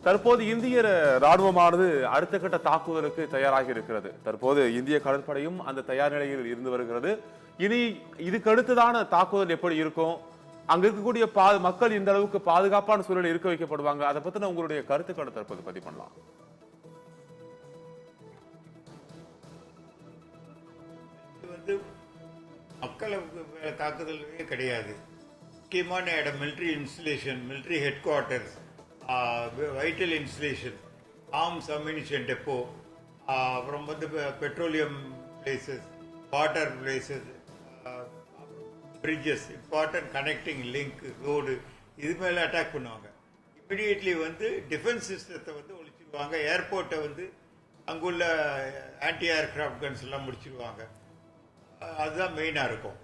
தற்போது இந்திய ராணுவமானது அடுத்த கட்ட தாக்குதலுக்கு தயாராகி இருக்கிறது. தற்போது இந்திய கடற்படையும் அந்த தயார் நிலையில் இருந்து வருகிறது. இனி இதுக்கு அடுத்ததான தாக்குதல் எப்படி இருக்கும், அங்க இருக்கக்கூடிய மக்கள் இந்த அளவுக்கு பாதுகாப்பான சூழலில் இருக்க வைக்கப்படுவாங்க, அதை பத்தின உங்களுடைய கருத்துக்களை தற்போது பதிவு பண்ணலாம். மக்கள் தாக்குதலே கிடையாது. முக்கியமான இடம் military installation, military headquarters, vital installation, arms ammunition depot, அப்புறம் petroleum places, water places, bridges, important connecting link, road, இது மேலே அட்டாக் பண்ணுவாங்க. இமிடியேட்லி டிஃபென்ஸ் சிஸ்டத்தை ஒழிச்சிடுவாங்க. ஏர்போர்ட்டை அங்குள்ள ஆன்டி ஏர்கிராஃப்ட் கன்ஸ் எல்லாம் முடிச்சிடுவாங்க. அதுதான் மெயினாக இருக்கும்.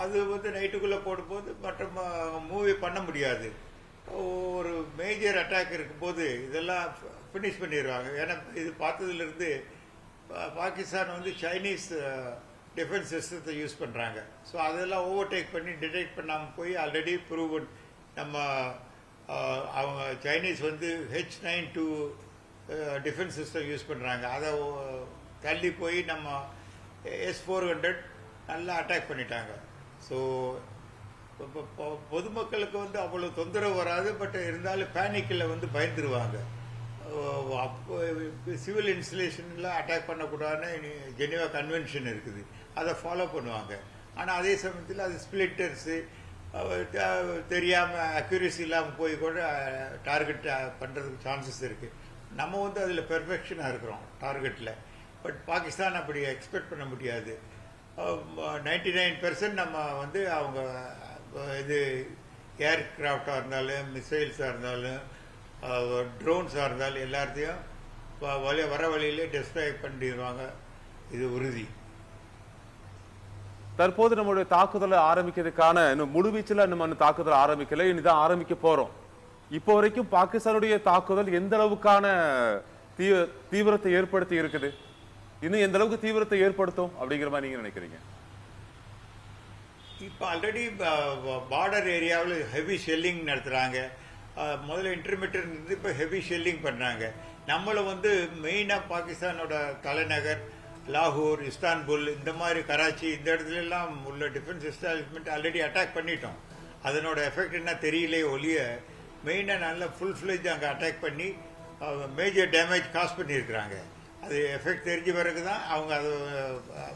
அது நைட்டுக்குள்ளே போடும்போது மற்ற மூவி பண்ண முடியாது. ஒரு மேஜர் அட்டாக் இருக்கும்போது இதெல்லாம் ஃபினிஷ் பண்ணிடுவாங்க. ஏன்னா இது பார்த்ததுலேருந்து பாகிஸ்தான் சைனீஸ் டிஃபென்ஸ் சிஸ்டத்தை யூஸ் பண்ணுறாங்க. ஸோ அதெல்லாம் ஓவர்டேக் பண்ணி டிடெக்ட் பண்ணாமல் போய் ஆல்ரெடி ப்ரூவன் நம்ம அவங்க Chinese H-92 defence system use பண்ணுறாங்க. அதை தள்ளி போய் நம்ம S-400 நல்லா அட்டாக் பண்ணிட்டாங்க. ஸோ பொதுமக்களுக்கு அவ்வளோ தொந்தரவு வராது. பட் இருந்தாலும் பேனிக்கில் பயந்துருவாங்க. அப்போ சிவில் இன்ஸ்டலேஷன்லாம் அட்டாக் பண்ணக்கூடாதுன்னு ஜெனீவா கன்வென்ஷன் இருக்குது, அதை ஃபாலோ பண்ணுவாங்க. ஆனால் அதே சமயத்தில் அது ஸ்பிளிட்டர்ஸு தெரியாமல் அக்யூரசி இல்லாமல் போய் கூட டார்கெட் பண்ணுறதுக்கு சான்சஸ் இருக்குது. நம்ம அதில் பெர்ஃபெக்ஷனாக இருக்கிறோம் டார்கெட்டில். பட் பாகிஸ்தான் அப்படி எக்ஸ்பெக்ட் பண்ண முடியாது. 99% நம்ம அவங்க இது ஏர்கிராஃப்டாக இருந்தாலும், மிசைல்ஸாக இருந்தாலும், ட்ரோன்ஸாக இருந்தாலும் எல்லாத்தையும் வர வழியிலே டெஸ்ட்ராய் பண்ணிடுவாங்க. இது உறுதி. தற்போது நம்மளுடைய தாக்குதலை ஆரம்பிக்கிறதுக்கான இன்னும் முழுவீச்சில் நம்ம தாக்குதல் ஆரம்பிக்கல, இனிதான் ஆரம்பிக்க போறோம். இப்போ வரைக்கும் பாகிஸ்தானுடைய தாக்குதல் எந்த அளவுக்கான தீவிரத்தை ஏற்படுத்தி இருக்குது, இன்னும் எந்த அளவுக்கு தீவிரத்தை ஏற்படுத்தும் அப்படிங்கிற மாதிரி நீங்க நினைக்கிறீங்க? இப்போ ஆல்ரெடி பார்டர் ஏரியாவில் ஹெவி ஷெல்லிங் நடத்துகிறாங்க. முதல்ல இன்டர்மீடியட் இருந்து இப்போ ஹெவி ஷெல்லிங் பண்ணுறாங்க. நம்மளை மெயினாக பாகிஸ்தானோட தலைநகர் லாகூர், இஸ்தான்புல், இந்த மாதிரி கராச்சி, இந்த இடத்துலலாம் உள்ள டிஃபென்ஸ் எஸ்டாப்ளிஷ்மெண்ட் ஆல்ரெடி அட்டாக் பண்ணிட்டோம். அதனோட எஃபெக்ட் என்ன தெரியலே ஒழிய மெயினாக நல்லா ஃபுல் ஃப்ளெஜ் அங்கே அட்டாக் பண்ணி மேஜர் டேமேஜ் காஸ் பண்ணியிருக்கிறாங்க. அது எஃபெக்ட் தெரிஞ்ச பிறகு தான் அவங்க அது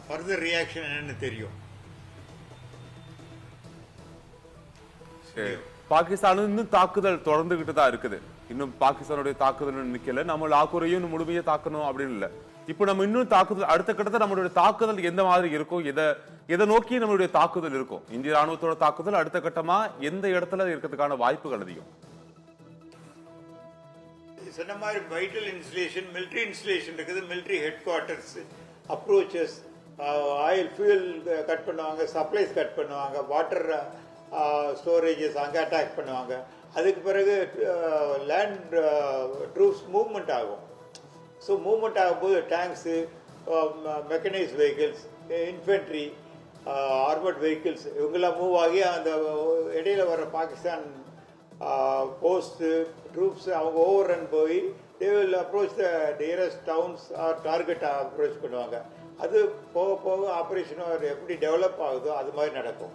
ஃபர்தர் ரியாக்ஷன் என்னன்னு தெரியும். பாகிஸ்தான் இன்னும் தாக்குதல் தொடர்ந்துகிட்டு தான் இருக்குது. இன்னும் பாகிஸ்தானுடைய தாக்குதல் நிக்கல, நம்ம லாகூரையும் முழுமையா தாக்கணும் அப்படின்னு இல்ல. இப்ப நம்ம இன்னும் தாக்குதல் அடுத்த கட்டத்தை நம்மளுடைய தாக்குதல் எந்த மாதிரி இருக்கும், எதை நோக்கி நம்மளுடைய தாக்குதல் இருக்கும், இந்திய ராணுவத்தோட தாக்குதல் அடுத்த கட்டமா எந்த இடத்துல இருக்கிறதுக்கான வாய்ப்புகள் அதிகம்? சொன்ன மாதிரி வைட்டல் இன்ஸ்டலேஷன், மிலிட்ரி இன்ஸ்டலேஷன் இருக்குது, military headquarters, approaches, oil fuel cut பண்ணுவாங்க, சப்ளைஸ் கட் பண்ணுவாங்க, வாட்டர் ஸ்டோரேஜஸ் அங்கே அட்டாக் பண்ணுவாங்க. அதுக்கு பிறகு லேண்ட் ட்ரூப்ஸ் மூவ்மெண்ட் ஆகும். ஸோ மூவ்மெண்ட் ஆகும்போது tanks, mechanised vehicles, infantry, armoured vehicles இவங்கெல்லாம் மூவ் ஆகி அந்த இடையில வர பாகிஸ்தான் போஸ்ட்டு ட்ரூப்ஸ் அவங்க ஓவர் ரன் போய் they will approach the nearest towns or target approach பண்ணுவாங்க. அது போக போக ஆப்ரேஷன் எப்படி டெவலப் ஆகுதோ அது மாதிரி நடக்கும்.